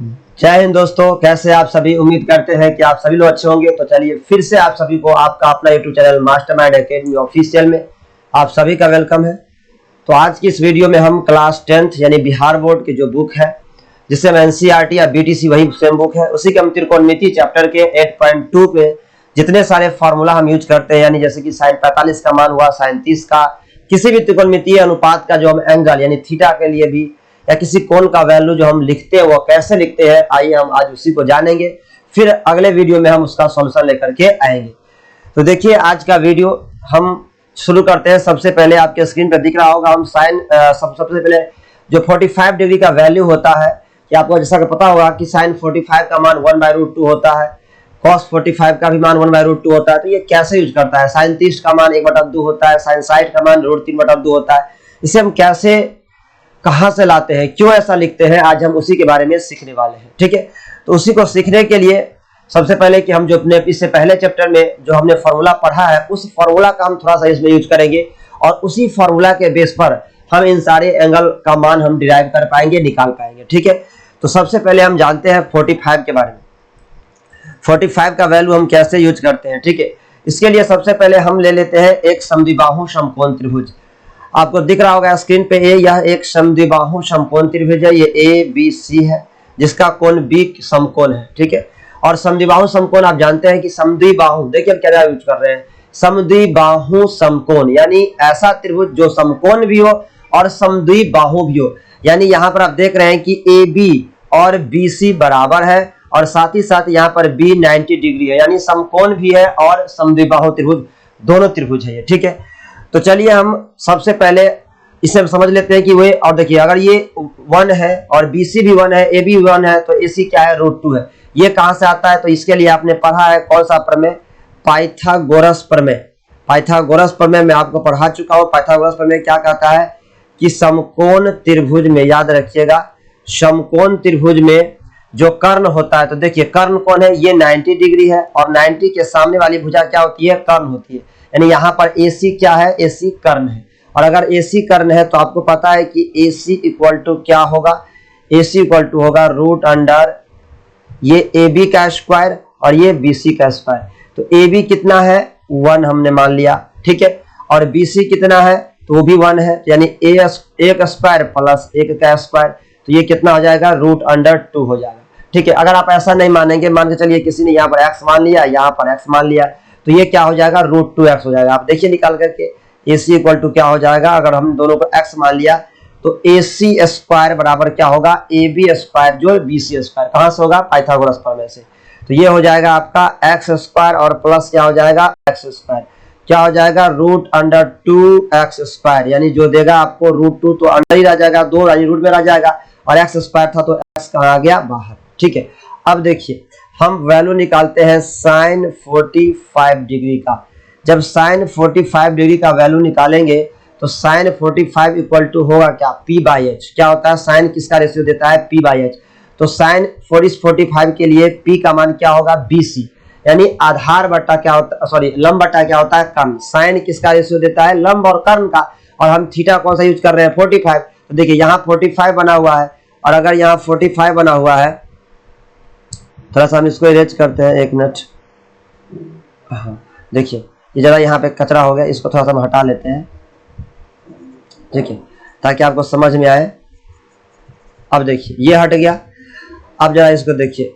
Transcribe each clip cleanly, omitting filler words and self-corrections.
जय हिंद दोस्तों, कैसे आप सभी। उम्मीद करते हैं कि आप सभी लोग अच्छे होंगे। तो चलिए फिर से आप सभी को आपका अपना YouTube channel mastermind academy official में आप सभी का वेलकम है। तो आज की इस वीडियो में हम क्लास 10th यानी बिहार बोर्ड की जो बुक है, जिससे हम एनसीईआरटी या बीटीसी वही सेम बुक है, उसी के हम त्रिकोणमिति चैप्टर के 8.2 पे जितने सारे फार्मूला हम यूज करते हैं, यानी जैसे कि साइन 45 का मान हुआ, साइन 30 का, किसी भी त्रिकोणमितीय अनुपात का जो हम एंगल यानी थीटा के लिए भी, या किसी कोण का वैल्यू जो हम लिखते हैं वो कैसे लिखते हैं, आइए हम आज उसी को जानेंगे। फिर अगले वीडियो में हम उसका सॉल्यूशन लेकर के आएंगे। तो देखिए आज का वीडियो हम शुरू करते हैं। सबसे पहले आपके स्क्रीन पर दिख रहा होगा, हम साइन सबसे पहले जो 45 डिग्री का वैल्यू होता है, कि आपको जैसा कि पता होगा कि साइन 45 का मान 1/√2 होता है, cos 45 का भी मान 1/√2 होता है। तो ये कैसे यूज करता है, साइन 30 का मान 1/2 होता है, साइन 60 का मान √3/2 होता है, इसे हम कैसे कहां से लाते हैं, क्यों ऐसा लिखते हैं, आज हम उसी के बारे में सीखने वाले हैं। ठीक है, तो उसी को सीखने के लिए सबसे पहले कि हम जो अपने इससे पहले चैप्टर में जो हमने फॉर्मूला पढ़ा है, उस फॉर्मूला का हम थोड़ा सा इसमें यूज करेंगे और उसी फॉर्मूला के बेस पर हम इन सारे एंगल का मान हम डिराइव कर पाएंगे, निकाल पाएंगे। ठीक है, तो सबसे पहले हम जानते हैं 45 के बारे में। 45 का वैल्यू हम कैसे यूज करते हैं। ठीक है, इसके लिए सबसे पहले हम ले लेते हैं एक समद्विबाहु समकोण त्रिभुज। आपको दिख रहा होगा स्क्रीन पे, यह एक समद्विबाहु समकोण त्रिभुज है। ये ABC है जिसका कोण B समकोण है। ठीक है, और समद्विबाहु समकोण आप जानते हैं कि समद्विबाहु, देखिए हम क्या यूज कर रहे हैं, समद्विबाहु समकोण यानी ऐसा त्रिभुज जो समकोण भी हो और समद्विबाहु भी हो। यानी यहाँ पर आप देख रहे हैं कि AB और BC बराबर है और साथ ही साथ यहाँ पर B 90 डिग्री है, यानी समकोण भी है और समद्विबाहु त्रिभुज, दोनों त्रिभुज है ये। ठीक है, तो चलिए हम सबसे पहले इसे समझ लेते हैं कि वे, और देखिए अगर ये 1 है और BC भी 1 है, AB भी 1 है, तो AC क्या है, √2 है। ये कहां से आता है, तो इसके लिए आपने पढ़ा है कौन सा प्रमेय, पाइथागोरस प्रमेय। पाइथागोरस प्रमेय मैं आपको पढ़ा चुका हूं। पाइथागोरस प्रमेय क्या कहता है कि समकोण त्रिभुज में, याद रखिएगा, समकोण त्रिभुज में जो कर्ण होता है, तो देखिए कर्ण कौन है, ये 90 डिग्री है और 90 के सामने वाली भुजा क्या होती है, कर्ण होती है। यानी यहाँ पर AC क्या है, AC कर्ण है। और अगर AC कर्ण है तो आपको पता है कि AC इक्वल टू क्या होगा, AC इक्वल टू होगा √अंडर ये AB का स्क्वायर और ये BC का स्क्वायर। तो AB कितना है, 1 हमने मान लिया। ठीक है, और BC कितना है, तो वो भी 1 है, यानी एक स्क्वायर प्लस 1 का स्क्वायर, तो ये कितना हो जाएगा, √2 हो जाएगा। ठीक है, अगर आप ऐसा नहीं मानेंगे, मान के चलिए किसी ने यहाँ पर x मान लिया, यहाँ पर x मान लिया, तो ये क्या हो जाएगा, √2x हो जाएगा। आप देखिए निकाल करके, AC इक्वल टू क्या हो जाएगा, अगर हम दोनों को x मान लिया तो AC स्क्वायर बराबर क्या होगा, AB स्क्वायर जो BC स्क्वायर, कहां से होगा, पाइथागोरस प्रमेय से। तो ये हो जाएगा आपका x स्क्वायर और प्लस क्या हो जाएगा, x स्क्वायर, क्या हो जाएगा, √2x स्क्वायर, यानी जो देगा आपको √2 तो अंदर ही रह जाएगा, 2 यानी रूट में रह जाएगा, और x स्क्वायर था तो x कहां आ गया, बाहर। ठीक है, अब देखिए हम वैल्यू निकालते हैं साइन 45 डिग्री का। जब साइन 45 डिग्री का वैल्यू निकालेंगे तो साइन 45 इक्वल टू होगा क्या, P/H। क्या होता है, साइन किसका रेशियो देता है, P/H। तो साइन 45 के लिए P का मान क्या होगा, BC, यानी आधार बटा क्या होता, सॉरी लंब बटा क्या होता है, कर्ण। साइन किसका रेशियो देता है, लंब और कर्ण का, और हम थीटा कौन सा यूज कर रहे हैं, 45। तो देखिए यहाँ 45 बना हुआ है, और अगर यहाँ 45 बना हुआ है, थोड़ा सा हम इसको इरेज करते हैं, 1 मिनट। हाँ देखिए ये जरा यहाँ पे कचरा हो गया, इसको थोड़ा सा हम हटा लेते हैं, ठीक है, ताकि आपको समझ में आए। अब देखिए ये हट गया, अब जरा इसको देखिए,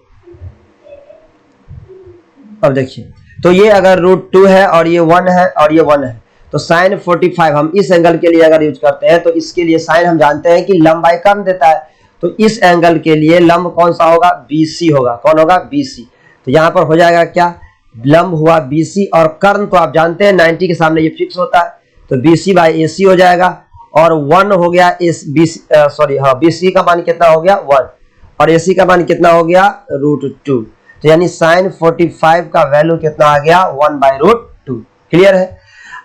अब देखिए, तो ये अगर √2 है और ये 1 है और ये 1 है, तो साइन 45 हम इस एंगल के लिए अगर यूज करते हैं, तो इसके लिए साइन हम जानते हैं कि लंब बाई कर्ण देता है, तो इस एंगल के लिए लंब कौन सा होगा, BC होगा। कौन होगा, BC। तो यहाँ पर हो जाएगा क्या, लंब हुआ BC, और कर्ण तो आप जानते हैं 90 के सामने ये फिक्स होता है, तो BC/AC हो जाएगा, और 1 हो गया BC का मान कितना हो गया, 1, और AC का मान कितना हो गया, √2। तो यानी साइन 45 का वैल्यू कितना आ गया, 1/√2। क्लियर है,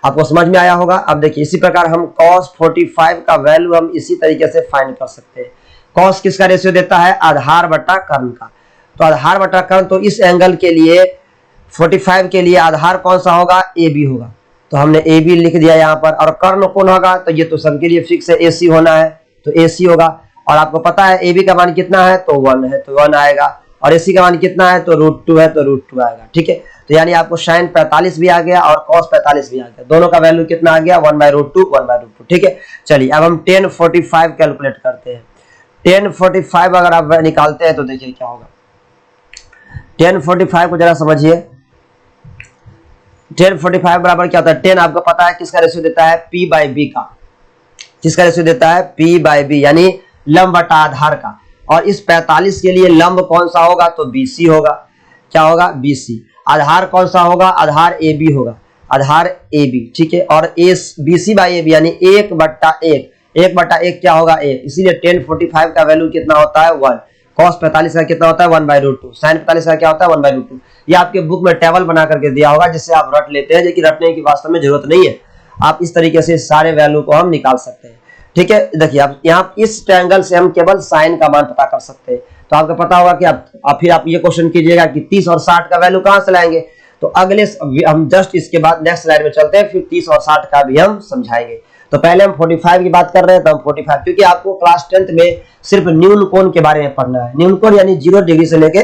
आपको समझ में आया होगा। अब देखिए इसी प्रकार हम cos 45 का वैल्यू हम इसी तरीके से फाइंड कर सकते हैं। cos किसका रेशियो देता है, आधार बटा कर्ण का, तो आधार बटा कर्ण, तो इस एंगल के लिए 45 के लिए आधार कौन सा होगा, AB होगा, तो हमने AB लिख दिया यहाँ पर। और कर्ण कौन होगा, तो ये तो सबके लिए फिक्स है, AC होना है, तो AC होगा। और आपको पता है ए बी का मान कितना है, तो 1 है तो 1 आएगा, और ए सी का मान कितना है, तो √2 है तो √2 आएगा। ठीक है, तो यानी आपको sin 45 भी आ गया और cos 45 भी आ गया, दोनों का वैल्यू कितना आ गया, 1/√2 1/√2। ठीक है, चलिए अब हम tan 45 कैलकुलेट करते हैं। tan 45 अगर आप निकालते हैं तो देखिए क्या होगा। tan 45 को जरा समझिए। tan 45 बराबर क्या होता है, tan आपको पता है किसका रेशियो देता है, p/b का। किसका रेशियो देता है, p/b, यानी लंब बटा आधार का। और इस 45 के लिए लंब कौन सा होगा, तो BC होगा। क्या होगा, BC। आधार कौन सा होगा, आधार AB होगा, आधार AB। ठीक है, और BC/AB यानी 1/1, 1/1 क्या होगा, 1। इसीलिए tan 45 का वैल्यू कितना होता है, 1। cos 45 का कितना होता है, 1/√2। sin 45 का क्या होता है, 1/√2। ये आपके बुक में टेबल बना करके दिया होगा, जिससे आप रट लेते हैं, लेकिन रटने की वास्तव में जरूरत नहीं है। आप इस तरीके से सारे वैल्यू को हम निकाल सकते हैं। ठीक है, देखिए अब यहाँ इस ट्रायंगल से हम केवल साइन का मान पता कर सकते हैं। तो आपको पता होगा कि फिर आप ये क्वेश्चन कीजिएगा कि 30 और 60 का वैल्यू कहाँ से लाएंगे। तो अगले हम जस्ट इसके बाद नेक्स्ट स्लाइड में चलते हैं, फिर 30 और 60 का भी हम समझाएंगे। तो पहले हम 45 की बात कर रहे हैं, तो हम 45, क्योंकि आपको क्लास 10th में सिर्फ न्यून कोण के बारे में पढ़ना है। न्यून कोण यानी 0 डिग्री से लेके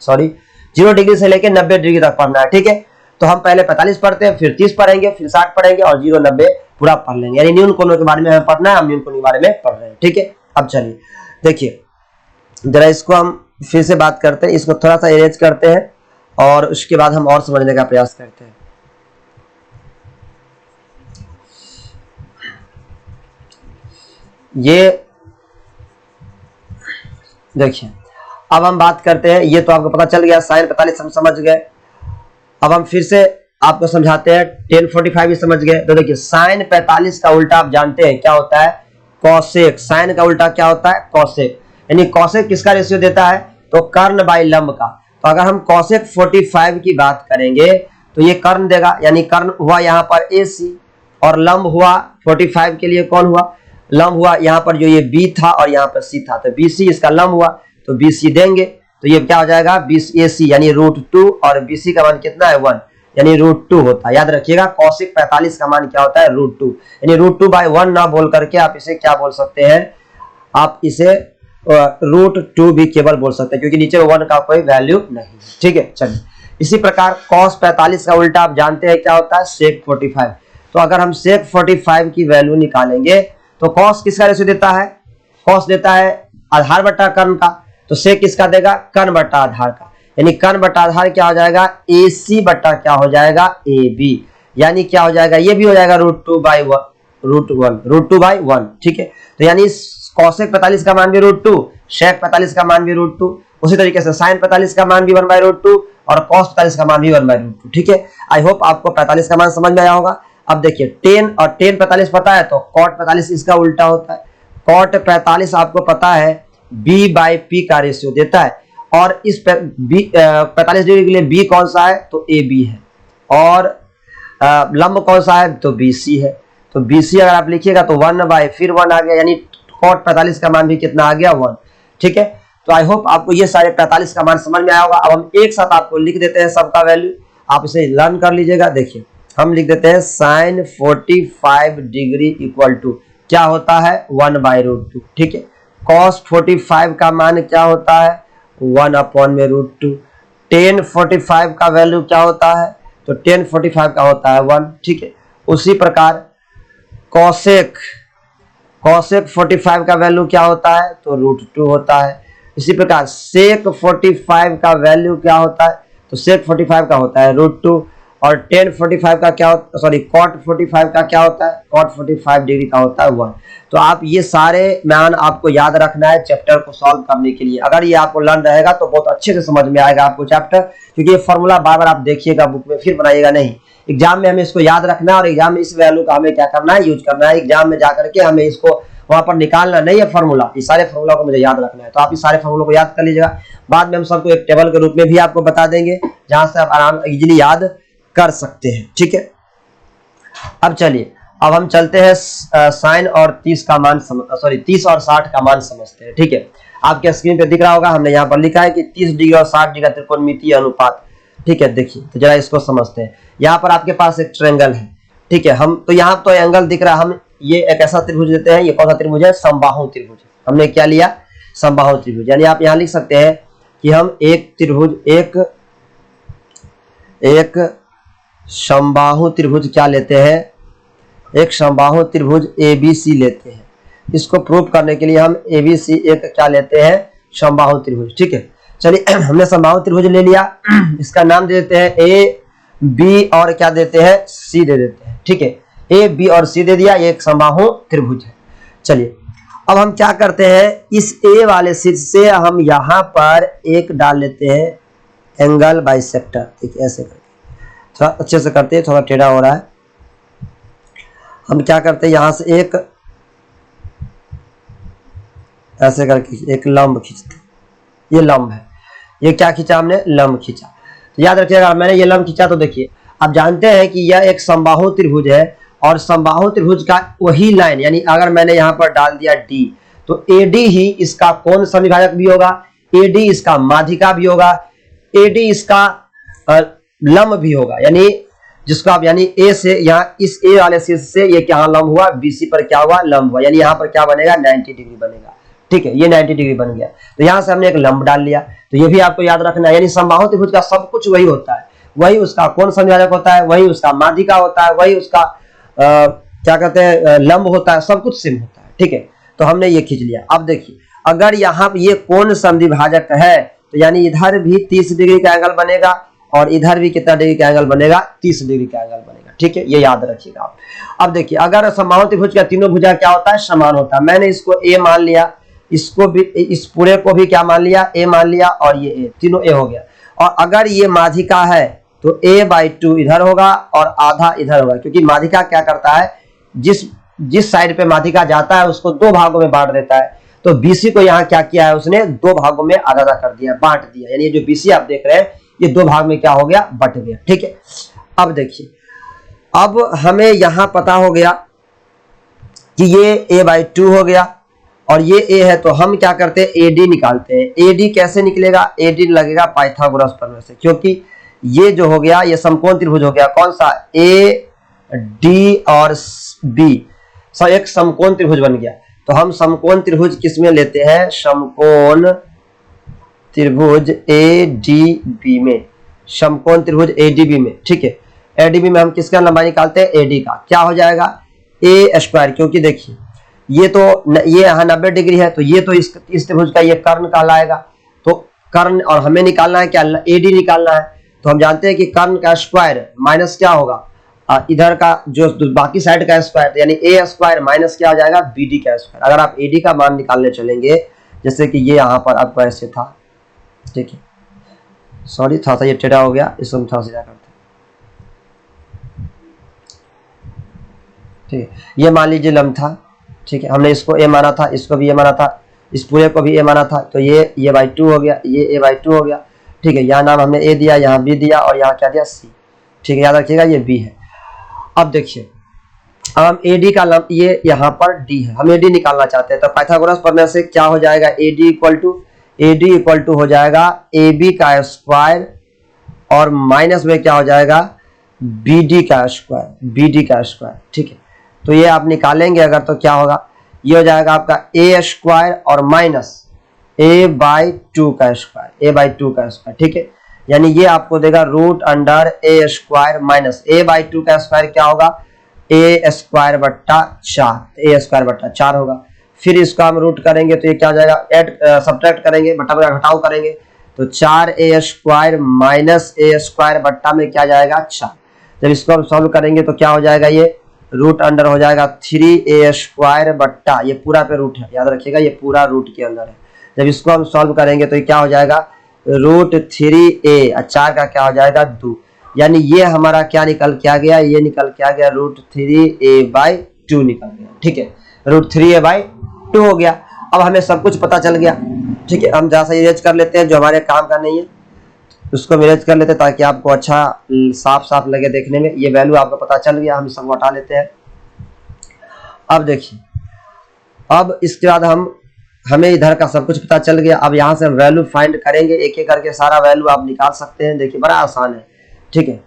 0 डिग्री से लेके 90 डिग्री तक पढ़ना है। ठीक है, तो हम पहले 45 पढ़ते हैं, फिर 30 पढ़ेंगे, फिर 60 पढ़ेंगे और 0 90 पूरा पढ़ लेंगे। यानी न्यून कोणों के बारे में हमें पढ़ना है, हम न्यून कोण के बारे में पढ़ रहे हैं। ठीक है, अब चलिए देखिए जरा इसको हम फिर से बात करते हैं, इसको थोड़ा सा इरेज करते हैं और उसके बाद हम और समझने का प्रयास करते हैं। ये देखिए अब हम बात करते हैं, ये तो आपको पता चल गया, sin 45 हम समझ गए। अब हम फिर से आपको समझाते हैं, tan 45 भी समझ गए। तो देखिए sin 45 का उल्टा आप जानते हैं क्या होता है, cosec। sin का उल्टा क्या होता है, cosec। यानी cosec किसका रेशियो देता है, तो कर्ण बाई लंब का। तो अगर हम cosec 45 की बात करेंगे तो ये कर्ण देगा, यानी कर्ण हुआ यहाँ पर AC और लंब हुआ 45 के लिए कौन हुआ, लंब हुआ यहाँ पर जो ये B था और यहाँ पर C था, तो BC इसका लंब हुआ तो BC देंगे। तो ये क्या हो जाएगा, 20 AC यानी √2 और BC का मान कितना है, 1 यानी √2 होता है। याद रखिएगा cosec 45 का मान क्या होता है, √2, यानी √2/1 ना बोल करके आप इसे क्या बोल सकते हैं, आप इसे √2 भी केवल बोल सकते हैं, क्योंकि नीचे 1 का कोई वैल्यू नहीं। ठीक है, चलिए इसी प्रकार cos 45 का उल्टा आप जानते हैं क्या होता है, sec 45। तो अगर हम sec 45 की वैल्यू निकालेंगे तो cos किसका रेशियो देता है, cos देता है आधार बटा कर्ण का, तो sec किसका देगा, कर्ण बटा आधार का। यानी कर्ण बटा आधार क्या हो जाएगा, AC बटा क्या हो जाएगा, AB। यानी क्या हो जाएगा, ये भी हो जाएगा √2/1। ठीक है, तो यानी cosec 45 का मान भी √2, sec 45 का मान भी √2, उसी तरीके से sin 45 का मान भी 1/√2 और cos 45 का मान भी 1/√2। ठीक है, आई होप आपको 45 का मान समझ में आया होगा। अब देखिए tan और tan 45 पता है, तो cot 45 इसका उल्टा होता है। cot 45 आपको पता है B/P का रेशियो देता है, और इस 45 डिग्री के लिए B कौन सा है, तो AB है, और लंब कौन सा है, तो BC है। तो BC अगर आप लिखिएगा तो 1 फिर 1 आ गया, यानी cot 45 का मान भी कितना आ गया, 1। ठीक है, तो आई होप आपको ये सारे 45 का मान समझ में आया होगा। अब हम एक साथ आपको लिख देते हैं सबका वैल्यू, आप इसे लर्न कर लीजिएगा। देखिए हम लिख देते हैं sin 45 डिग्री इक्वल टू क्या होता है, 1/√2। ठीक है, cos 45 का मान क्या होता है, 1/√2। tan 45 का वैल्यू क्या होता है, तो tan 45 का होता है 1। ठीक है, उसी प्रकार cosec 45 का वैल्यू क्या होता है, तो √2 होता है। इसी प्रकार sec 45 का वैल्यू क्या होता है, तो sec 45 का होता है √2, और tan 45 का क्या होता है, सॉरी cot 45 का क्या होता है, cot 45 डिग्री का होता है 1। तो आप ये सारे मान आपको याद रखना है चैप्टर को सॉल्व करने के लिए। अगर ये आपको लर्न रहेगा तो बहुत अच्छे से समझ में आएगा आपको चैप्टर, क्योंकि ये फॉर्मूला बार बार आप देखिएगा बुक में, फिर बनाइएगा नहीं। एग्जाम में हमें इसको याद रखना है और एग्जाम में इस वैल्यू का हमें क्या करना है, यूज करना है। एग्जाम में जाकर के हमें इसको वहां पर निकालना नहीं है फॉर्मूला, इस सारे फॉर्मूला को मुझे याद रखना है। तो आप इस सारे फॉर्मूला को याद कर लीजिएगा, बाद में हम सबको एक टेबल के रूप में भी आपको बता देंगे, जहां से आप आराम इजीली याद कर सकते हैं। ठीक है, अब चलिए अब हम चलते हैं साइन और 30 का मान 30 और 60 का मान समझते हैं। ठीक है, आपके स्क्रीन पे दिख रहा होगा, हमने यहाँ पर लिखा है कि 30 डिग्री और 60 डिग्री का त्रिकोणमितीय अनुपात। ठीक है, देखिए तो जरा इसको समझते हैं। यहाँ पर आपके पास एक ट्रायंगल है। ठीक है, हम तो यहाँ तो एंगल दिख रहा है, हम ये एक ऐसा त्रिभुज देते हैं, ये कौन सा त्रिभुज है, समबाहु त्रिभुज। हमने क्या लिया, समबाहु त्रिभुज। यानी आप यहां लिख सकते हैं कि हम एक त्रिभुज, एक समबाहु त्रिभुज क्या लेते हैं, एक समबाहु त्रिभुज ABC लेते हैं। इसको प्रूव करने के लिए हम ABC एक क्या लेते हैं, समबाहु त्रिभुज। ठीक है, चलिए हमने समबाहु त्रिभुज ले लिया, इसका नाम दे देते हैं A B और क्या देते हैं, C दे देते हैं। ठीक है, A B और C दे दिया, ये एक समबाहु त्रिभुज है। चलिए अब हम क्या करते हैं, इस A वाले शीर्ष से हम यहां पर एक डाल लेते हैं एंगल बाइसेक्टर। ठीक है, ऐसे करके थोड़ा अच्छे से करते हैं, थोड़ा टेढ़ा हो रहा है। हम क्या करते हैं, यहां से एक ऐसे करके एक लंब खींचते हैं, ये लंब है, ये क्या खींचा हमने, लंब खींचा। तो याद रखिएगा मैंने ये लंब खींचा, तो देखिए आप जानते हैं कि यह एक समबाहु त्रिभुज है और समबाहु त्रिभुज का वही लाइन, यानी अगर मैंने यहाँ पर डाल दिया D, तो AD ही इसका कोण समविभाजक भी होगा, AD इसका माध्यिका भी होगा, AD इसका लंब भी होगा। यानी जिसको आप यानी A से यहाँ इस A वाले शीर्ष से ये क्या लंब हुआ, BC पर क्या हुआ, लंब हुआ, यानी यहाँ पर क्या बनेगा, 90 डिग्री बनेगा। ठीक है, ये 90 डिग्री बन गया। तो यहाँ से हमने एक लंब डाल लिया, तो ये भी आपको याद रखना है। यानी समबाहु त्रिभुज का सब कुछ वही होता है, वही उसका कोण समविभाजक होता है, वही उसका माध्यिका होता है, वही उसका क्या कहते हैं, लंब होता है, सब कुछ सेम होता है। ठीक है, तो हमने ये खींच लिया। अब देखिए अगर यहाँ ये कोण समद्विभाजक है तो यानी इधर भी 30 डिग्री का एंगल बनेगा और इधर भी कितना डिग्री का एंगल बनेगा, 30 डिग्री का एंगल बनेगा। ठीक है, ये याद रखिएगा आप। अब देखिए अगर समबाहु त्रिभुज का तीनों भुजा क्या होता है, समान होता है। मैंने इसको A मान लिया, इसको भी, इस पूरे को भी क्या मान लिया, A मान लिया, और ये A, तीनों A हो गया। और अगर ये माध्यिका है तो A/2 इधर होगा और आधा इधर होगा, क्योंकि माध्यिका क्या करता है, जिस साइड पे माध्यिका जाता है उसको दो भागों में बांट देता है। तो BC को यहाँ क्या किया है, उसने दो भागों में आधा आधा कर दिया, बांट दिया। यानी ये जो BC आप देख रहे हैं ये दो भाग में क्या हो गया, बट गया। ठीक है, अब देखिए अब हमें यहां पता हो गया कि ये A/2 हो गया और ये A है, तो हम क्या करते हैं, AD निकालते हैं। AD कैसे निकलेगा, AD लगेगा पाइथागोरस प्रमेय से, क्योंकि ये जो हो गया ये समकोण त्रिभुज हो गया। कौन सा, AD और B, सब एक समकोण त्रिभुज बन गया। तो हम समकोण त्रिभुज किसमें लेते हैं, समकोण त्रिभुज ADB में, समकोण त्रिभुज ADB में। ठीक है, ADB में हम किसका लंबाई निकालते हैं, AD का। क्या हो जाएगा, A², क्योंकि देखिए ये तो ये यहाँ 90 डिग्री है, तो ये तो इस त्रिभुज का ये कर्ण कहलाएगा। तो कर्ण, और हमें निकालना है क्या, AD निकालना है। तो हम जानते हैं कि कर्ण का स्क्वायर माइनस क्या होगा, इधर का जो बाकी साइड का स्क्वायर, यानी A² माइनस क्या हो जाएगा, BD का स्क्वायर। अगर आप AD का मान निकालने चलेंगे, जैसे कि ये यहाँ पर आपको ऐसे था, ठीक है, सॉरी थोड़ा सा ये टेढ़ा हो गया, इसको हम थोड़ा सीधा करते हैं। ठीक है, ये मान लीजिए लंब था। ठीक है, हमने इसको A माना था, इसको भी A माना था, इस पूरे को भी A माना था, तो ये A/2 हो गया, ये A/2 हो गया। ठीक है, यहाँ नाम हमने A दिया, यहाँ B दिया और यहाँ क्या दिया, C। ठीक है, याद रखिएगा ये B है। अब देखिए अब हम AD का लंब, ये यहाँ पर D है, हम AD निकालना चाहते हैं। तो पाइथागोरस प्रमेय से क्या हो जाएगा, AD इक्वल टू हो जाएगा AB का स्क्वायर और माइनस में क्या हो जाएगा, BD का स्क्वायर। ठीक है, तो ये आप निकालेंगे अगर, तो क्या होगा, ये हो जाएगा आपका A² और माइनस A/2 का स्क्वायर। ठीक है, यानी ये आपको देगा √A² माइनस A/2 का स्क्वायर क्या होगा, A² बट्टा 4 होगा। फिर इसको हम रूट करेंगे तो ये क्या हो जाएगा, सब्ट्रैक्ट करेंगे, बट्टा बट्टा घटाव करेंगे, तो 4A² माइनस A² बट्टा में क्या जाएगा, 4। जब इसको हम सॉल्व करेंगे तो क्या हो जाएगा, ये रूट अंडर हो जाएगा 3A² बट्टा, ये पूरा पे रूट है, याद रखिएगा ये पूरा रूट के अंदर है। जब इसको हम सॉल्व करेंगे तो ये क्या हो जाएगा, √3A और 4 का क्या हो जाएगा, 2। यानी ये हमारा क्या निकल के आ गया, ये निकल के आ गया √3A/2 निकल गया। ठीक है, √3A/2 हो गया। अब हमें सब कुछ पता चल गया। ठीक है, हम जहाँ से इरेज कर लेते हैं, जो हमारे काम का नहीं है उसको इरेज कर लेते हैं, ताकि आपको अच्छा साफ लगे देखने में। ये वैल्यू आपको पता चल गया, हम सब हटा लेते हैं। अब देखिए, अब इसके बाद हमें इधर का सब कुछ पता चल गया। अब यहाँ से हम वैल्यू फाइंड करेंगे, एक एक करके सारा वैल्यू आप निकाल सकते हैं। देखिए बड़ा आसान है। ठीक है,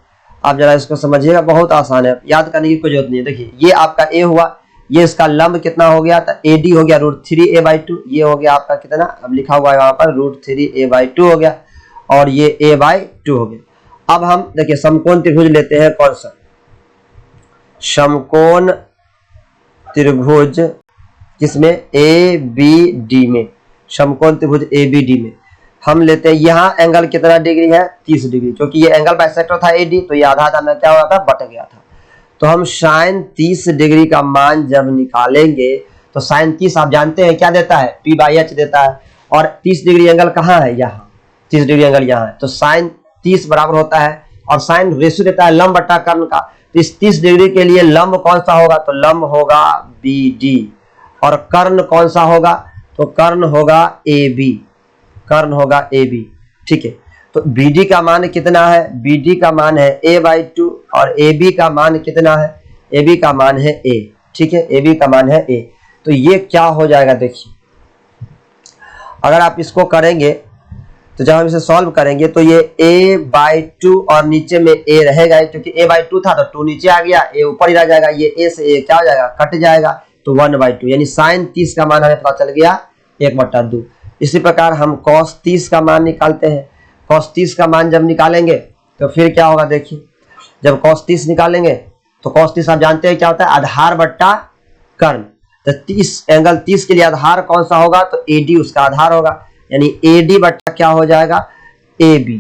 आप जरा इसको समझिएगा, बहुत आसान है, याद करने की कोई जरूरत नहीं है। देखिए ये आपका A हुआ, ये इसका लंब कितना हो गया था, AD हो गया √3a/2। ये हो गया आपका कितना, अब लिखा हुआ है वहां पर √3a/2 हो गया, और ये a/2 हो गया। अब हम देखिए समकोण त्रिभुज लेते हैं, कौन सा समकोण त्रिभुज, किसमें, ABD में, समकोण त्रिभुज ABD में हम लेते हैं। यहाँ एंगल कितना डिग्री है, 30 डिग्री, क्योंकि ये एंगल बाइसेक्टर था AD, तो ये आधा आधा में क्या हुआ था, बट गया था। तो हम sin 30 डिग्री का मान जब निकालेंगे तो sin 30 आप जानते हैं क्या देता है, P/H देता है, और 30 डिग्री एंगल कहाँ है, यहाँ 30 डिग्री एंगल यहाँ है, तो sin 30 बराबर होता है, और sin रेशियो देता है लंब बटा कर्ण का। तो इस 30 डिग्री के लिए लंब कौन सा होगा, तो लंब होगा BD, और कर्ण कौन सा होगा, तो कर्ण होगा AB, कर्ण होगा AB, ठीक है। तो BD का मान कितना है, BD का मान है a/2, और AB का मान कितना है, AB का मान है a, ठीक है, AB का मान है a। तो ये क्या हो जाएगा, देखिए अगर आप इसको करेंगे तो जब हम इसे सॉल्व करेंगे तो ये a/2 और नीचे में a रहेगा, क्योंकि a/2 था तो 2 नीचे आ गया, a ऊपर ही रह जाएगा, ये a से a क्या हो जाएगा, कट जाएगा, तो 1/2, यानी sin 30 का मान हमें पता चल गया 1/2। इसी प्रकार हम cos 30 का मान निकालते हैं। cos 30 का मान जब निकालेंगे तो फिर क्या होगा, देखिए जब cos 30 निकालेंगे तो cos 30 आप जानते हैं क्या होता है, आधार बट्टा कर्ण। तो 30 एंगल 30 के लिए आधार कौन सा होगा, तो AD उसका आधार होगा, यानी AD बट्टा क्या हो जाएगा, AB,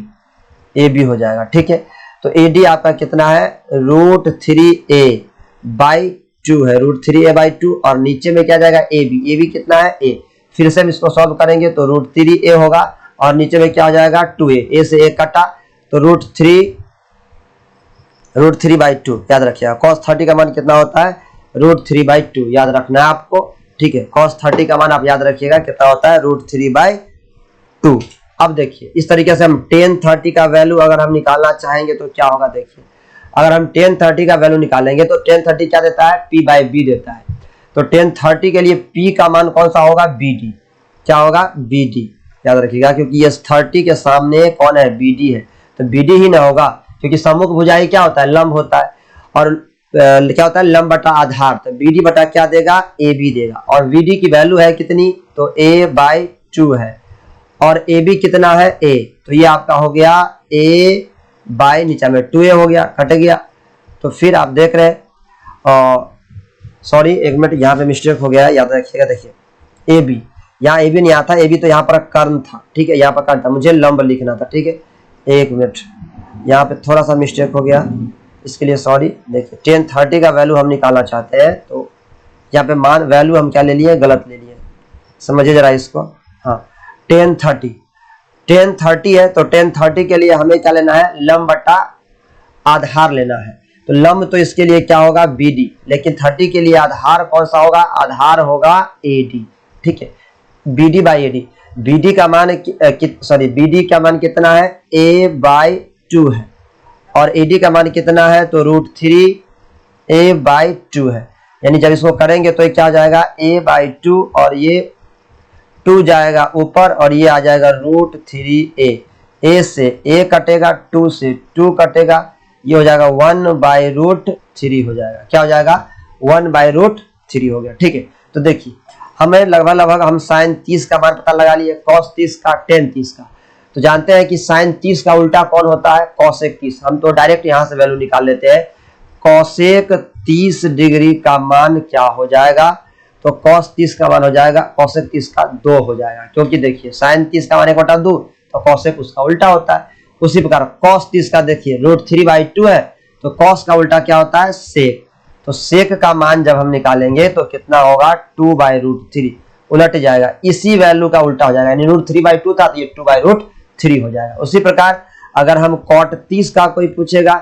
AB हो जाएगा, ठीक है। तो AD आपका कितना है, √3a/2 है, √3a/2, और नीचे में क्या जाएगा, AB, AB कितना है, A। फिर से हम इसको सॉल्व करेंगे तो √3a होगा, और नीचे में क्या हो जाएगा, 2a, a से a कटा, तो √3/2 याद रखिएगा। cos 30 का मान कितना होता है, √3/2 याद रखना है आपको, ठीक है। cos 30 का मान आप याद रखिएगा कितना होता है, √3/2। अब देखिए इस तरीके से हम tan 30 का वैल्यू अगर हम निकालना चाहेंगे तो क्या होगा, देखिए अगर हम tan 30 का वैल्यू निकालेंगे तो tan 30 क्या देता है, P/B देता है। तो tan 30 के लिए P का मान कौन सा होगा, BD, क्या होगा, BD याद रखिएगा, क्योंकि ये 30 के सामने कौन है, BD है, तो BD ही ना होगा, क्योंकि सम्मुख भुजाई क्या होता है, लंब होता है, और क्या होता है, लंब बटा आधार, तो BD बटा क्या देगा, AB देगा, और BD की वैल्यू है कितनी, तो a/2 है, और AB कितना है, A, तो ये आपका हो गया नीचे में 2a हो गया, कट गया। तो फिर आप देख रहे हैं, सॉरी एक मिनट, यहाँ पे मिस्टेक हो गया है, याद रखिएगा, देखिए AB, यहाँ AB नहीं आता, AB तो यहाँ पर कर्ण था, ठीक है, यहाँ पर कर्ण था, मुझे लंब लिखना था, ठीक है, एक मिनट, यहाँ पे थोड़ा सा मिस्टेक हो गया, इसके लिए सॉरी। देखिए tan 30 का वैल्यू हम निकालना चाहते हैं, तो यहाँ पे मान वैल्यू हम क्या ले लिए, गलत ले लिए, समझिए जरा इसको। हाँ, tan 30 है, तो tan 30 के लिए हमें क्या लेना है, लंब बटा आधार लेना है, तो लंब तो इसके लिए क्या होगा, BD, लेकिन 30 के लिए आधार कौन सा होगा, आधार होगा AD, ठीक है, BD/AD। BD का मान BD का मान कितना है, a/2 है, और AD का मान कितना है, तो √3a/2 है, यानी जब इसको करेंगे तो ये क्या हो जाएगा, a/2, और ये 2 जाएगा ऊपर, और ये आ जाएगा √3a, a से a कटेगा, 2 से 2 कटेगा, ये हो जाएगा 1/√3 हो जाएगा, क्या हो जाएगा, 1/√3 हो गया, ठीक है। तो देखिए हमें लगभग हम sin 30 का मान पता लगा लिए, cos 30 का, tan 30 का, तो जानते हैं कि sin 30 का उल्टा कौन होता है, cosec 30। हम तो डायरेक्ट यहाँ से वैल्यू निकाल लेते हैं, cosec 30 डिग्री का मान क्या हो जाएगा, तो cos 30 का मान हो जाएगा, cosec 30 का 2 हो जाएगा, क्योंकि देखिए sin 30 का मान 1/2, तो cosec उसका उल्टा होता है। उसी प्रकार cos 30 का देखिए √3/2 है, तो cos का उल्टा क्या होता है, sec, तो sec का मान जब हम निकालेंगे तो कितना होगा, 2/√3, उलट जाएगा, इसी वैल्यू का उल्टा हो जाएगा, यानी √3/2 था तो ये 2/√3 हो जाएगा। उसी प्रकार अगर हम cot 30 का कोई पूछेगा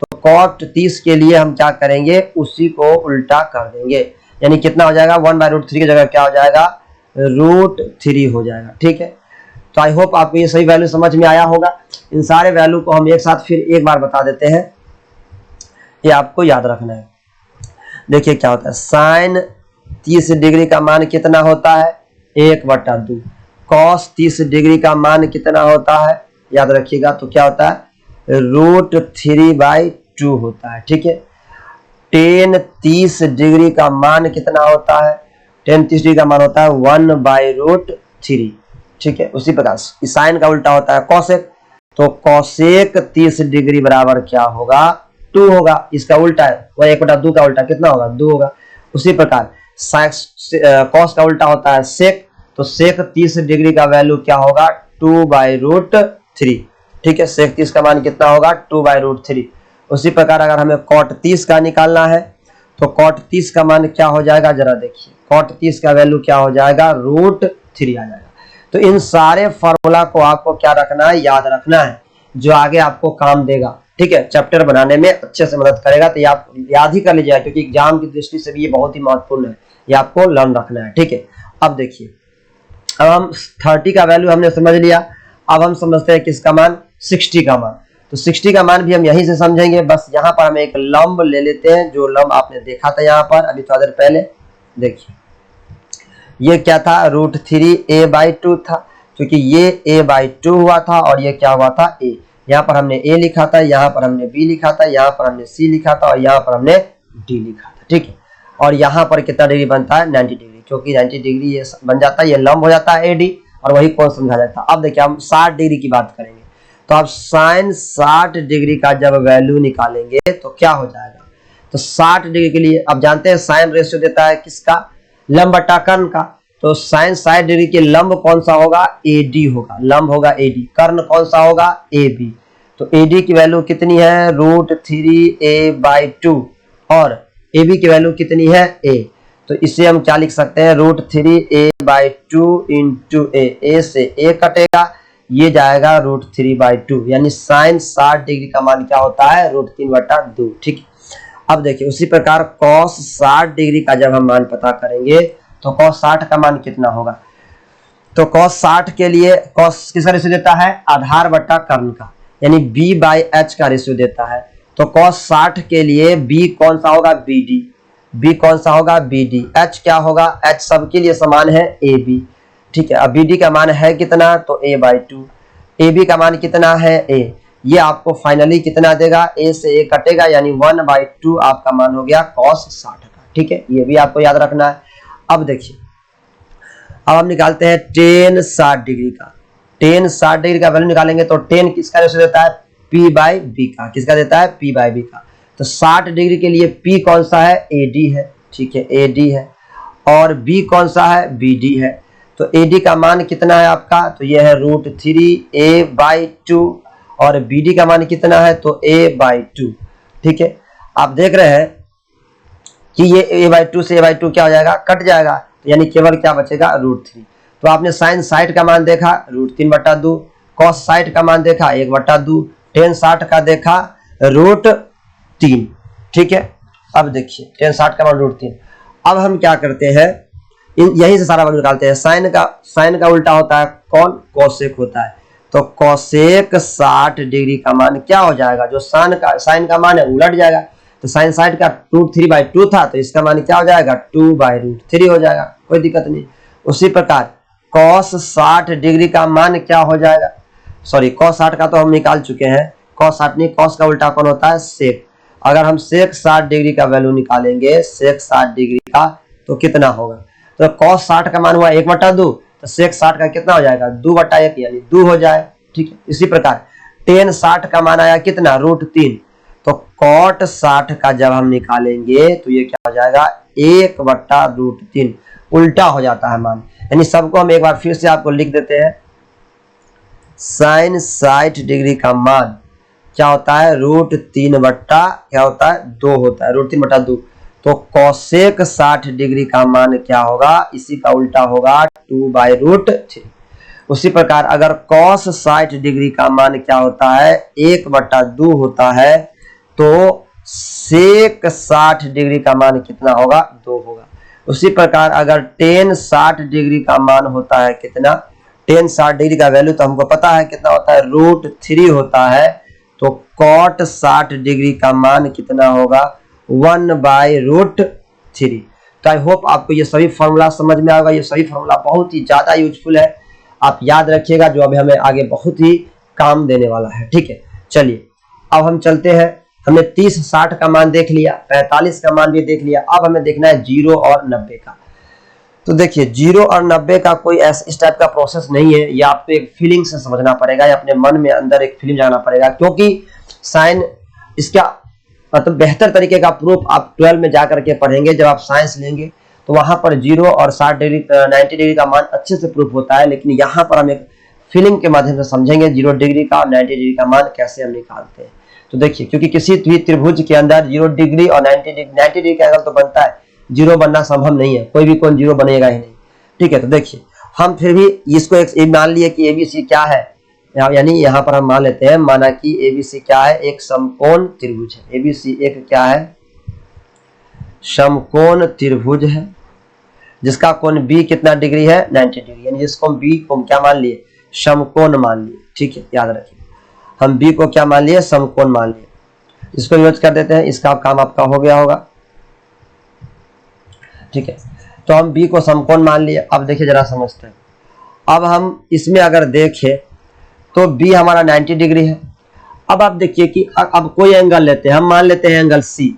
तो cot 30 के लिए हम क्या करेंगे, उसी को उल्टा कर देंगे, यानी कितना हो जाएगा, 1/√3 की जगह क्या हो जाएगा, √3 हो जाएगा, ठीक है। तो आई होप आपको ये सही वैल्यू समझ में आया होगा। इन सारे वैल्यू को हम एक साथ फिर एक बार बता देते हैं, ये आपको याद रखना है। देखिए क्या होता है, sin 30 डिग्री का मान कितना होता है, 1/2, cos 30 डिग्री का मान कितना होता है, याद रखिएगा, तो क्या होता है, √3/2 होता है, ठीक है। टेन 30 डिग्री का मान कितना होता है? टेन 30 डिग्री का मान होता है 1/√3। ठीक है, उसी प्रकार साइन का उल्टा होता है कॉसेक, तो कॉसेक 30 डिग्री बराबर क्या होगा? 2 होगा। इसका उल्टा है वह 1/2 का उल्टा कितना होगा? 2 होगा। उसी प्रकार कॉस का उल्टा होता है सेक, तो सेक 30 डिग्री का वैल्यू क्या होगा? 2/√3। ठीक है, सेक 30 का मान कितना होगा? 2/√3। उसी प्रकार अगर हमें कॉट 30 का निकालना है तो कॉट 30 का मान क्या हो जाएगा? जरा देखिए, कॉट 30 का वैल्यू क्या हो जाएगा? √3 आ जाएगा। तो इन सारे फॉर्मूला को आपको क्या रखना है? याद रखना है, जो आगे आपको काम देगा। ठीक है, चैप्टर बनाने में अच्छे से मदद करेगा। तो ये आप याद ही कर लीजिएगा, क्योंकि एग्जाम की दृष्टि से भी ये बहुत ही महत्वपूर्ण है, ये आपको लर्न रखना है। ठीक है, अब देखिए, अब हम 30 का वैल्यू हमने समझ लिया। अब हम समझते हैं किसका मान? 60 का मान। तो 60 का मान भी हम यहीं से समझेंगे। बस यहाँ पर हम एक लंब ले लेते हैं, जो लंब आपने देखा था यहाँ पर अभी थोड़ा देर पहले। देखिए, ये क्या था? √3a/2 था, क्योंकि ये a/2 हुआ था और ये क्या हुआ था? a। यहाँ पर हमने a लिखा था, यहाँ पर हमने b लिखा था, यहाँ पर हमने c लिखा था और यहाँ पर हमने d लिखा था। ठीक है, और यहाँ पर कितना डिग्री बनता है? 90 डिग्री, क्योंकि 90 डिग्री ये बन जाता है, ये लंब हो जाता है AD, और वही कौन समझा जाता है। अब देखिए, हम 60 डिग्री की बात करेंगे, तो आप साइन 60 डिग्री का जब वैल्यू निकालेंगे तो क्या हो जाएगा? तो 60 डिग्री के लिए आप जानते हैं साइन रेशियो देता है किसका? लंब बटा कर्ण का। तो साइन 60 डिग्री के लंब कौन सा होगा? AD होगा, लंब होगा AD। कर्ण कौन सा होगा? AB। तो AD की वैल्यू कितनी है? √3a/2, और AB की वैल्यू कितनी है? A। तो इसे हम क्या लिख सकते हैं? √3a/2 इंटू a से a कटेगा, ये जाएगा √3/2, यानी साइन 60 डिग्री का मान क्या होता है? √3/2। ठीक है, अब देखिए, उसी प्रकार कॉस 60 डिग्री का जब हम मान पता करेंगे तो कॉस 60 का मान कितना होगा? तो कॉस 60 के लिए कॉस किसका रेशियो देता है? आधार बटा कर्ण का, यानी b/h का रेशियो देता है। तो कॉस 60 के लिए b कौन सा होगा? BD। b कौन सा होगा? BD। h क्या होगा? h सबके लिए समान है, AB। ठीक है, अब BD का मान है कितना? तो a/2। AB का मान कितना है? a। ये आपको फाइनली कितना देगा? a से a कटेगा, यानी 1/2 आपका मान हो गया cos 60 का। ठीक है, ये भी आपको याद रखना है। अब देखिए, अब हम निकालते हैं टेन 60 डिग्री का। टेन 60 डिग्री का वैल्यू निकालेंगे तो टेन किसका रेशियो देता है? p/b का। किसका देता है? p/b का। तो 60 डिग्री के लिए p कौन सा है? AD है। ठीक है, AD है, और b कौन सा है? BD है। तो AD का मान कितना है आपका? तो ये है √3a/2, और BD का मान कितना है? तो a/2। ठीक है, आप देख रहे हैं कि ये a/2 से a/2 क्या हो जाएगा? कट जाएगा, तो यानी केवल क्या बचेगा? √3। तो आपने साइन 60 का मान देखा √3/2, कॉस 60 का मान देखा 1/2, टेन 60 का देखा √3। ठीक है, अब देखिए, टेन 60 का मान √3। अब हम क्या करते हैं? यहीं से सारा वैल्यू निकालते हैं। साइन का उल्टा होता है कौन? कोसेक होता है। तो कोसेक 60 डिग्री का मान क्या हो जाएगा? जो साइन का मान है उलट जाएगा। तो साइन 60 का √3/2 था, तो इसका मान क्या हो जाएगा? 2/√3 हो जाएगा, कोई दिक्कत नहीं। उसी प्रकार कॉस 60 डिग्री का मान क्या हो जाएगा? सॉरी, कॉस 60 का तो हम निकाल चुके हैं, कॉस 60 नहीं, कॉस का उल्टा कौन होता है? सेक। अगर हम सेक 60 डिग्री का वैल्यू निकालेंगे, सेक 60 डिग्री का, तो कितना होगा? तो कॉस 60 का मान हुआ 1/2, तो सेक 60 का कितना हो जाएगा? 2/1, यानी 2 हो जाए। ठीक है, इसी प्रकार टेन 60 का मान आया कितना? √3। तो कॉट 60 का जब हम निकालेंगे तो ये क्या हो जाएगा? 1/√3। उल्टा हो जाता है मान, यानी सबको हम एक बार फिर से आपको लिख देते हैं। साइन 60 डिग्री का मान क्या होता है? क्या होता है? 2 होता है, √3/2। तो कोसेक 60 डिग्री का मान क्या होगा? इसी का उल्टा होगा 2/√3। उसी प्रकार अगर कॉस 60 डिग्री का मान क्या होता है? 1/2 होता है, तो सेक 60 डिग्री का मान कितना होगा? 2 होगा। उसी प्रकार अगर टेन 60 डिग्री का मान होता है कितना? टेन 60 डिग्री का वैल्यू तो हमको पता है कितना होता है? √3 होता है। तो कॉट 60 डिग्री का मान कितना होगा? 1/√3। तो आई होप आपको ये सभी फॉर्मूला समझ में आएगा। ये सभी फॉर्मूला बहुत ही ज्यादा यूजफुल है, आप याद रखिएगा, जो अभी हमें आगे बहुत ही काम देने वाला है। ठीक है, चलिए अब हम चलते हैं हमने 30 60 का मान देख लिया, 45 का मान भी देख लिया। अब हमें देखना है 0 और 90 का। तो देखिए 0 और 90 का कोई इस टाइप का प्रोसेस नहीं है, ये आपको एक फीलिंग से समझना पड़ेगा, या अपने मन में अंदर एक फीलिंग जाना पड़ेगा, क्योंकि साइन इसका मतलब बेहतर तरीके का प्रूफ आप 12 में जाकर के पढ़ेंगे। जब आप साइंस लेंगे तो वहां पर 0 और 60 डिग्री 90 डिग्री का मान अच्छे से प्रूफ होता है, लेकिन यहाँ पर हम एक फीलिंग के माध्यम से समझेंगे 0 डिग्री का और 90 डिग्री का मान कैसे हम निकालते हैं। तो देखिए, क्योंकि किसी भी त्रिभुज के अंदर 0 डिग्री और 90 डिग्री का एंगल तो बनता है, 0 बनना संभव नहीं है, कोई भी कोण 0 बनेगा ही नहीं। ठीक है, तो देखिए हम फिर भी इसको एक मान लिए कि ABC क्या है, यानी यहाँ पर हम मान लेते हैं, माना कि ABC क्या है, एक समकोण त्रिभुज है। ABC एक क्या है, समकोण त्रिभुज है, जिसका कोण B कितना डिग्री है, 90 डिग्री, यानी जिसको हम B को क्या मान लिए, समकोण मान लिए। ठीक है, याद रखिए, हम B को क्या मान लिए, समकोण मान लिए। इसको यूज कर देते हैं, इसका काम आपका हो गया होगा। ठीक है, तो हम B को समकोण मान लिए। अब देखिए जरा समझते हैं, अब हम इसमें अगर देखें तो B हमारा 90 डिग्री है। अब आप देखिए कि अब कोई एंगल लेते हैं, हम मान लेते हैं एंगल C।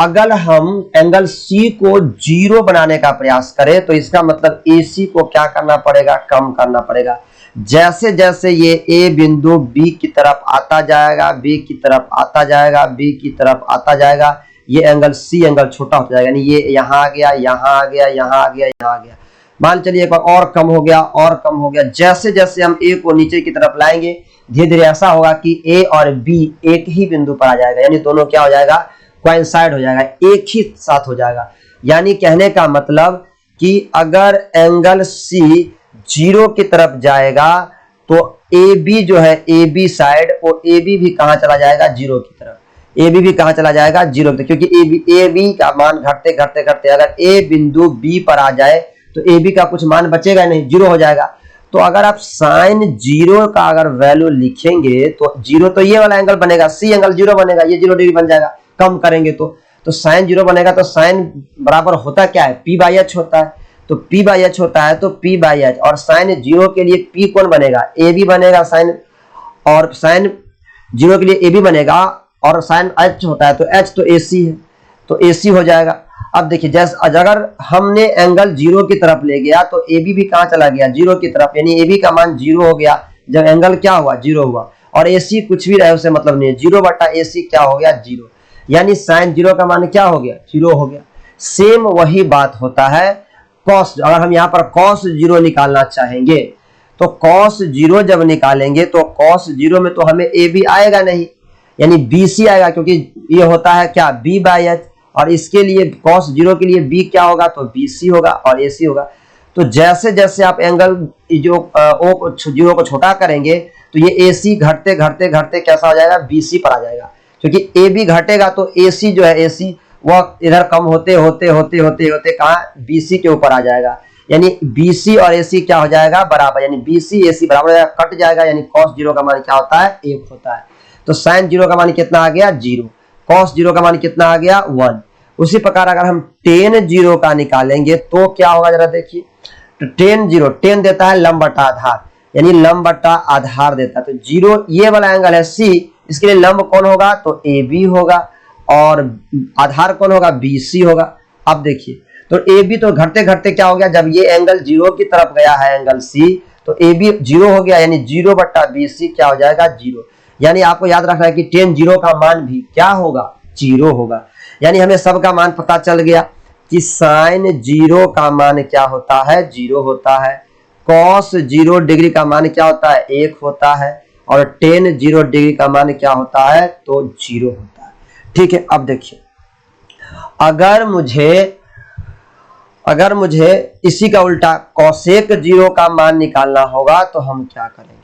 अगर हम एंगल C को 0 बनाने का प्रयास करें तो इसका मतलब AC को क्या करना पड़ेगा, कम करना पड़ेगा। जैसे जैसे ये A बिंदु B की तरफ आता जाएगा, B की तरफ आता जाएगा, B की तरफ आता जाएगा, ये एंगल C एंगल छोटा होता जाएगा, यानी ये यहाँ आ गया, यहाँ आ गया, यहाँ आ गया, यहाँ आ गया। मान चलिए एक बार और कम हो गया, और कम हो गया। जैसे जैसे हम A को नीचे की तरफ लाएंगे, धीरे धीरे ऐसा होगा कि A और B एक ही बिंदु पर आ जाएगा, यानी दोनों क्या हो जाएगा, कोइंसाइड हो जाएगा, एक ही साथ हो जाएगा। यानी कहने का मतलब कि अगर एंगल C 0 की तरफ जाएगा तो AB जो है, AB साइड, वो AB भी कहां चला जाएगा, 0 की तरफ। AB भी कहां चला जाएगा, 0 की तरफ, क्योंकि AB का मान घटते घटते घटते अगर A बिंदु B पर आ जाए तो AB का कुछ मान बचेगा नहीं, 0 हो जाएगा। तो अगर आप साइन 0 का अगर वैल्यू लिखेंगे तो 0 तो ये वाला एंगल बनेगा, C एंगल 0 बनेगा, ये 0 डिग्री बन जाएगा। कम करेंगे तो साइन 0 बनेगा, तो साइन बराबर होता क्या है, P/H होता है। तो P/H होता है तो P/H, और साइन 0 के लिए P कौन बनेगा, AB बनेगा साइन, और साइन 0 के लिए AB बनेगा, और साइन H होता है तो H तो AC है, तो AC हो जाएगा। अब देखिए जैसे अगर हमने एंगल 0 की तरफ ले गया तो AB भी कहां चला गया, 0 की तरफ, यानी AB का मान 0 हो गया जब एंगल क्या हुआ, 0 हुआ। और AC कुछ भी रहे उससे मतलब नहीं है, 0/AC क्या हो गया, 0, यानी साइन 0 का मान क्या हो गया, 0 हो गया। सेम वही बात होता है कॉस। अगर हम यहाँ पर कॉस 0 निकालना चाहेंगे तो कॉस 0 जब निकालेंगे तो कॉस 0 में तो हमें AB आएगा नहीं, यानी BC आएगा, क्योंकि ये होता है क्या, B/H, और इसके लिए cos 0 के लिए B क्या होगा, तो BC होगा और AC होगा। तो जैसे जैसे आप एंगल जो O को 0 को छोटा करेंगे तो ये AC घटते घटते घटते कैसा हो जाएगा, BC पर आ जाएगा, क्योंकि AB घटेगा तो AC जो है, AC वह इधर कम होते होते होते होते होते कहाँ, BC के ऊपर आ जाएगा, यानी BC और AC क्या हो जाएगा, बराबर, यानी BC AC बराबर हो जाएगा, कट जाएगा, यानी cos 0 का मान क्या होता है, 1 होता है। तो sin 0 का मान कितना आ गया, 0, cos 0 का मान कितना आ गया, 1। उसी प्रकार अगर हम tan 0 का निकालेंगे तो क्या होगा, जरा देखिए, तो tan देता है लंब बटा आधार, यानी लंब बटा आधार देता है। तो 0 ये वाला एंगल है C, इसके लिए लंब कौन होगा, तो AB होगा, और आधार कौन होगा, BC होगा। अब देखिए, तो AB तो घटते घटते क्या हो गया, जब ये एंगल 0 की तरफ गया है एंगल C, तो AB 0 हो गया, यानी 0/BC क्या हो जाएगा, 0। यानी आपको याद रखना है कि tan 0 का मान भी क्या होगा, 0 होगा। यानी हमें सबका मान पता चल गया कि साइन 0 का मान क्या होता है, 0 होता है। cos 0 डिग्री का मान क्या होता है, 1 होता है, और tan 0 डिग्री का मान क्या होता है, तो 0 होता है। ठीक है, अब देखिए, अगर मुझे इसी का उल्टा cosec 0 का मान निकालना होगा तो हम क्या करेंगे,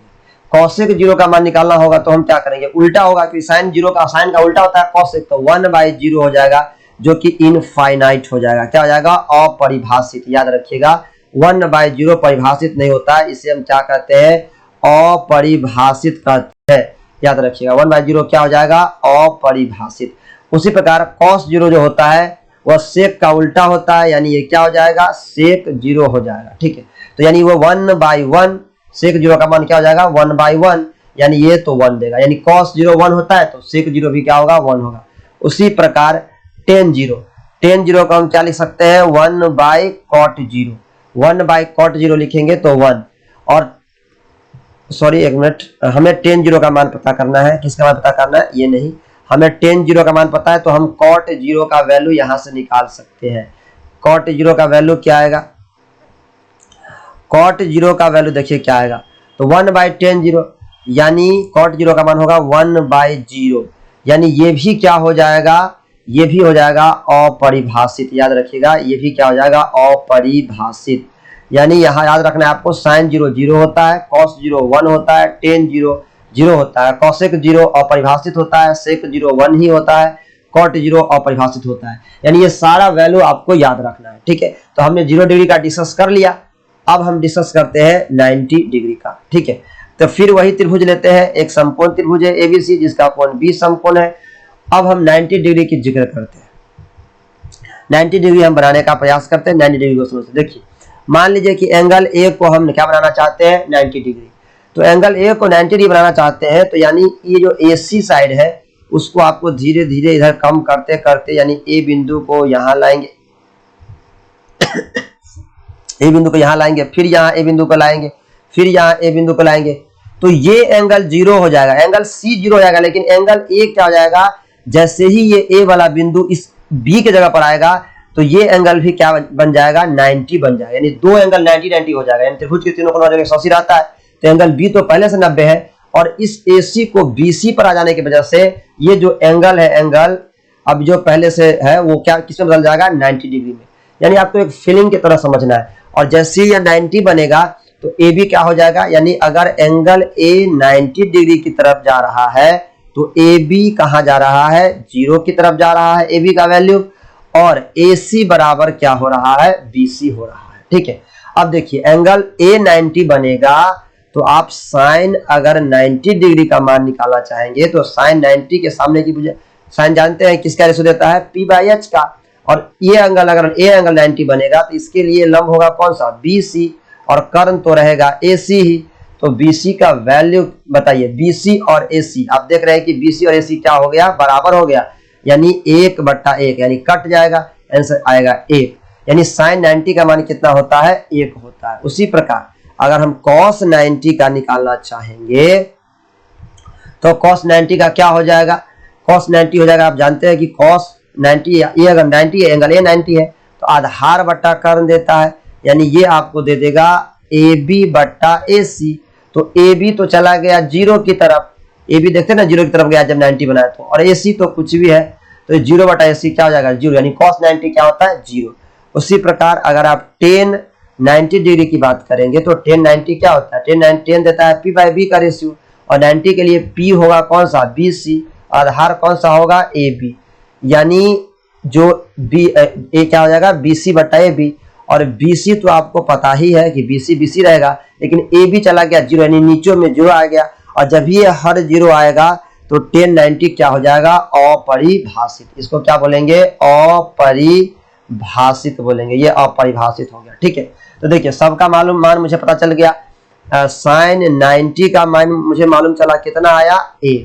cosec 0 का मान निकालना होगा तो हम क्या करेंगे, उल्टा होगा, कि साइन 0 का, साइन का उल्टा होता है cosec, तो 1/0 हो जाएगा, जो कि इनफाइनाइट हो जाएगा, क्या हो जाएगा, अपरिभाषित। याद रखिएगा, 1/0 परिभाषित नहीं होता है, इसे हम क्या कहते हैं, अपरिभाषित कहते हैं। याद रखिएगा, 1/0 क्या हो जाएगा, अपरिभाषित। उसी प्रकार cos 0 जो होता है वह sec का उल्टा होता है, यानी ये क्या हो जाएगा, sec 0 हो जाएगा। ठीक है, तो यानी वो 1/1, sec 0 का मान क्या हो जाएगा, 1/1, यानी ये तो 1 देगा, यानी cos 0 1 होता है तो sec 0 भी क्या होगा 1 होगा। उसी प्रकार tan 0 को हम क्या लिख सकते हैं 1 बाई cot 0, 1 बाई cot 0 लिखेंगे तो 1। और सॉरी एक मिनट, हमें tan 0 का मान पता करना है। किसका मान पता करना है, ये नहीं, हमें tan 0 का मान पता है तो हम cot 0 का वैल्यू यहां से निकाल सकते हैं। cot 0 का वैल्यू क्या आएगा, cot 0 का वैल्यू देखिए क्या आएगा, तो 1 बाई tan 0, यानी cot 0 का मान होगा 1 बाई 0, यानी ये भी क्या हो जाएगा, ये भी हो जाएगा अपरिभाषित। याद रखिएगा ये भी क्या हो जाएगा अपरिभाषित। यानी यहाँ याद रखना है आपको sin 0 0 होता है, cos 0 1 होता है, tan 0 0 होता है, cosec 0 अपरिभाषित होता है, sec 0 1 ही होता है, cot 0 अपरिभाषित होता है। यानी ये सारा वैल्यू आपको याद रखना है, ठीक है। तो हमने 0 डिग्री का डिस्कस कर लिया, अब हम डिस्कस करते हैं 90 डिग्री का, ठीक है। तो फिर वही त्रिभुज लेते हैं, एक समकोण त्रिभुज है एबीसी जिसका कोण 20 समकोण है। अब हम 90 डिग्री की जिक्र करते हैं, 90 डिग्री हम बनाने का प्रयास करते हैं। 90 डिग्री को समझते, देखिए मान लीजिए कि एंगल ए को हम क्या बनाना चाहते हैं 90 डिग्री। तो एंगल ए को 90 डिग्री बनाना चाहते हैं तो यानी ये जो एसी साइड है उसको आपको धीरे धीरे इधर कम करते करते यानी ए बिंदु को यहाँ लाएंगे ए बिंदु को यहाँ लाएंगे, फिर यहाँ ए बिंदु को लाएंगे, फिर यहाँ ए बिंदु को लाएंगे, तो ये एंगल 0 हो जाएगा, एंगल सी 0 हो जाएगा। लेकिन एंगल ए क्या हो जाएगा, जैसे ही ये ए वाला बिंदु इस बी के जगह पर आएगा तो ये एंगल भी क्या बन जाएगा 90 बन जाएगा, यानी दो एंगल 90 हो जाएगा। यानी त्रिभुज के तीनों कोणों 180 रहता है, तो एंगल बी तो पहले से 90 है और इस AC को BC पर आ जाने की वजह से ये जो एंगल है, एंगल अब जो पहले से है वो क्या किस में बदल जाएगा 90 डिग्री में। यानी आपको एक फीलिंग की तरह समझना है। और जैसे ही ये 90 बनेगा तो AB क्या हो जाएगा, यानी अगर एंगल A 90 डिग्री की तरफ जा रहा है तो AB कहाँ जा रहा है 0 की तरफ जा रहा है AB का वैल्यू, और AC बराबर क्या हो रहा है BC हो रहा है, ठीक है। अब देखिए एंगल A 90 बनेगा तो आप साइन अगर 90 डिग्री का मान निकालना चाहेंगे तो साइन 90 के सामने की वजह साइन जानते हैं किसका रेशो देता है P/H का, और ये एंगल अगर A एंगल 90 बनेगा तो इसके लिए लंब होगा कौन सा BC, और कर्ण तो रहेगा AC ही। तो BC का वैल्यू बताइए, BC और AC आप देख रहे हैं कि BC और AC क्या हो गया बराबर हो गया, यानी 1/1 यानी कट जाएगा, आंसर आएगा 1। यानी साइन 90 का मान कितना होता है 1 होता है। उसी प्रकार अगर हम cos 90 का निकालना चाहेंगे तो cos 90 का क्या हो जाएगा, cos 90 हो जाएगा, आप जानते हैं कि cos 90 ये अगर 90 है एंगल A 90 है तो आधार बट्टा कर्ण देता है, यानी ये आपको दे देगा AB/AC। तो AB तो चला गया 0 की तरफ, AB देखते ना 0 की तरफ गया जब 90 बनाया तो, और AC तो कुछ भी है तो 0/AC क्या हो जाएगा 0, यानी cos 90 क्या होता है 0। उसी प्रकार अगर आप tan 90 डिग्री की बात करेंगे तो tan 90 क्या होता है, tan देता है P/B का रेशियो, और 90 के लिए P होगा कौन सा BC, आधार कौन सा होगा AB, यानी जो A क्या हो जाएगा BC/AB, और BC तो आपको पता ही है कि BC रहेगा, लेकिन AB चला गया 0 यानी नीचे में 0 आ गया, और जब ये हर 0 आएगा तो tan 90 क्या हो जाएगा अपरिभाषित। इसको क्या बोलेंगे अपरिभाषित बोलेंगे, ये अपरिभाषित हो गया, ठीक है। तो देखिए सबका मालूम मान मुझे पता चल गया, साइन 90 का मान मुझे मालूम चला कितना आया A।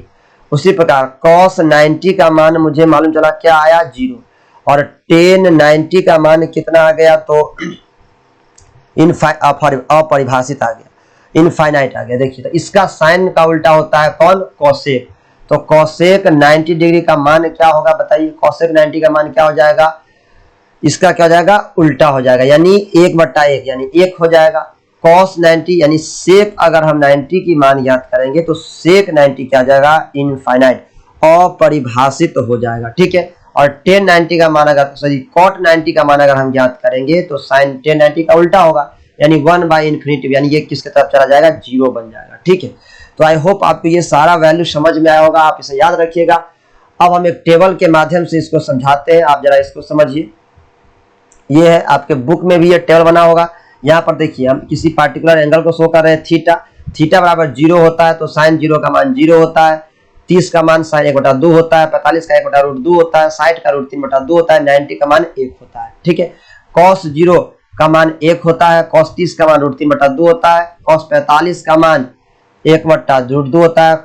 उसी प्रकार cos 90 का मान मुझे मालूम चला क्या आया 0, और tan 90 का मान कितना आ गया तो अपरिभाषित आ गया, इनफाइनाइट आ गया। देखिए तो इसका साइन का उल्टा होता है कौन कोसेक, तो कोसेक 90 डिग्री का मान क्या होगा बताइए, कोसेक 90 का मान क्या हो जाएगा, इसका क्या हो जाएगा उल्टा हो जाएगा, यानी 1/1 यानी 1 हो जाएगा। cos 90 यानी सेक अगर हम 90 की मान याद करेंगे तो सेक 90 क्या हो जाएगा इनफाइनाइट अपरिभाषित हो जाएगा, ठीक है। और tan 90 का मान अगर सॉरी cot 90 का मान अगर हम याद करेंगे तो sin tan 90 का उल्टा होगा, यानी 1/∞, यानी ये किसके तरफ चला जाएगा 0 बन जाएगा, ठीक है। तो आई होप आपको ये सारा वैल्यू समझ में आया होगा, आप इसे याद रखिएगा। अब हम एक टेबल के माध्यम से इसको समझाते हैं, आप जरा इसको समझिए। ये है आपके बुक में भी ये टेबल बना होगा। यहाँ पर देखिए हम किसी पार्टिकुलर एंगल को शो कर रहे हैं थीटा बराबर 0 होता है तो साइन 0 का मान 0 होता है, 30 का मान साइन 1/2 होता है, 45 का 1/√2 होता है, 60 का √3/2 होता है, 90 का मान 1 होता है, ठीक है। cos 0 का मान 1 होता है, cos 30 का मान √3/2 होता है, cos 45 का मान 1/√2 होता है।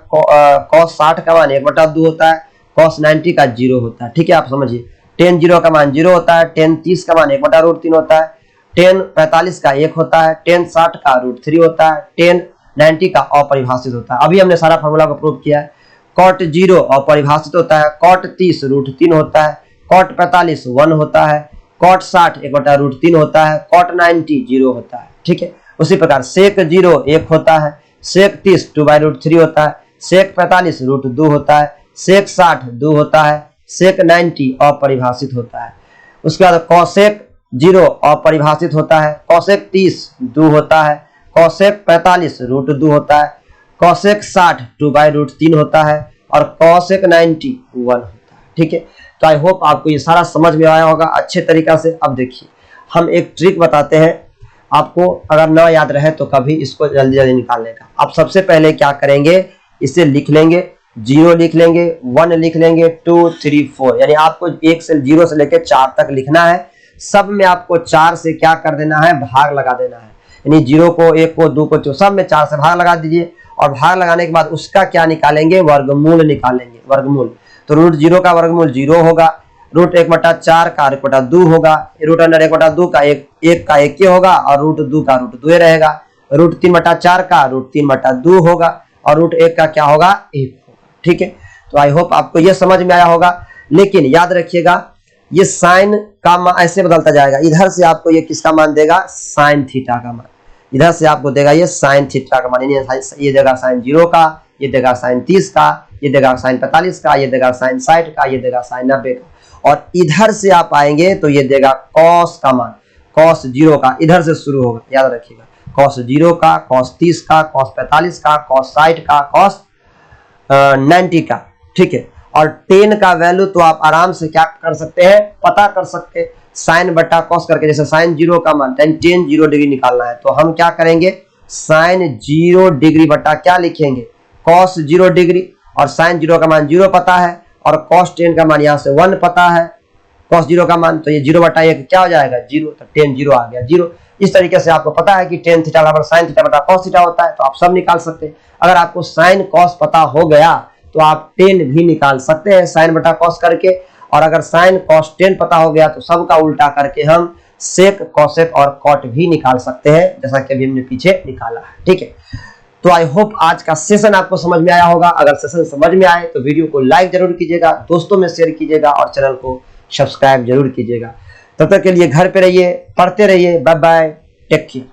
cos 60 का मान 1/2 होता है। cos 90 का 0 होता है। ठीक है, आप समझिए। tan 0 का मान 0 होता है। tan 30 का मान 1/√3 होता है। tan 45 का 1 होता है। tan 60 का √3 होता है। tan 90 का अपरिभाषित होता है। अभी हमने सारा फॉर्मूला को प्रूव किया है। cot 0 अपरिभाषित होता है। cot 30 √3 होता है। cot 45 1 होता है। cot 60 1/√3 होता है। cot 90 0 होता है। ठीक है, उसी प्रकार sec 0 1 होता है। sec 30 2/√3 होता है। sec 45 √2 होता है। sec 60 2 होता है। sec 90 अपरिभाषित होता है। उसके बाद cosec 0 अपरिभाषित होता है। cosec 30 2 होता है। cosec 45 √2 होता है। cosec 60 2/√3 होता है और cosec 90 1 होता है। ठीक है, तो आई होप आपको ये सारा समझ में आया होगा अच्छे तरीका से। अब देखिए, हम एक ट्रिक बताते हैं आपको, अगर ना याद रहे तो कभी इसको जल्दी जल्दी निकालने का। आप सबसे पहले क्या करेंगे, इसे लिख लेंगे, 0 लिख लेंगे, 1 लिख लेंगे, 2 3 4, यानी आपको 1 से 0 से लेकर 4 तक लिखना है। सब में आपको 4 से क्या कर देना है, भाग लगा देना है। यानी 0 को, 1 को, 2 को, सब में 4 से भाग लगा दीजिए और भाग लगाने के बाद उसका क्या निकालेंगे, वर्गमूल निकालेंगे। वर्गमूल तो √0 का वर्गमूल 0 होगा। √1/4 का 1/2 होगा। √1/2 का 1 का 1 होगा और √2 का √2 रहेगा। √3/4 का √3/2 होगा और √1 का क्या होगा, 1 होगा। ठीक है, तो आई होप आपको ये समझ में आया होगा। लेकिन याद रखिएगा, ये साइन का मान ऐसे बदलता जाएगा। इधर से आपको ये किसका मान देगा, साइन थीटा का मान। इधर से आपको देगा ये साइन थीटा का मान। ये देगा साइन 0 का, ये देगा साइन 30 का, ये देगा साइन 45 का, ये देगा साइन 60 का, ये देगा साइन 90 का। और इधर से आप आएंगे तो ये देगा कॉस का मान, कॉस 0 का। इधर से शुरू होगा, याद रखिएगा, कॉस 0 का, कॉस 30 का, कॉस 45 का, कॉस 60 का, कॉस 90 का। ठीक है, और tan का वैल्यू तो आप आराम से क्या कर सकते हैं, पता कर सकते हैं, साइन बटा कॉस करके। जैसे साइन 0 का मान tan 0 डिग्री निकालना है तो हम क्या करेंगे, साइन 0 डिग्री बटा क्या लिखेंगे, कॉस 0 डिग्री। और साइन 0 का मान 0 पता है और कॉस tan का मान यहाँ से 1 पता है। कॉस 0 का मान तो ये 0/1 क्या हो जाएगा, 0, तो tan 0 आ गया 0। इस तरीके से आपको पता है कि tan थीटा बराबर साइन थीटा बटा कॉस थीटा होता है, तो आप सब निकाल सकते हैं। अगर आपको साइन कॉस पता हो गया तो आप tan भी निकाल सकते हैं साइन बटा कॉस करके। और अगर साइन कॉस tan पता हो गया तो सबका उल्टा करके हम सेक, कॉसेक और कॉट भी निकाल सकते हैं, जैसा कि अभी हमने पीछे निकाला है। ठीक है, तो आई होप आज का सेशन आपको समझ में आया होगा। अगर सेशन समझ में आए तो वीडियो को लाइक जरूर कीजिएगा, दोस्तों में शेयर कीजिएगा और चैनल को सब्सक्राइब जरूर कीजिएगा। तब तक के लिए घर पे रहिए, पढ़ते रहिए। Bye bye, take care.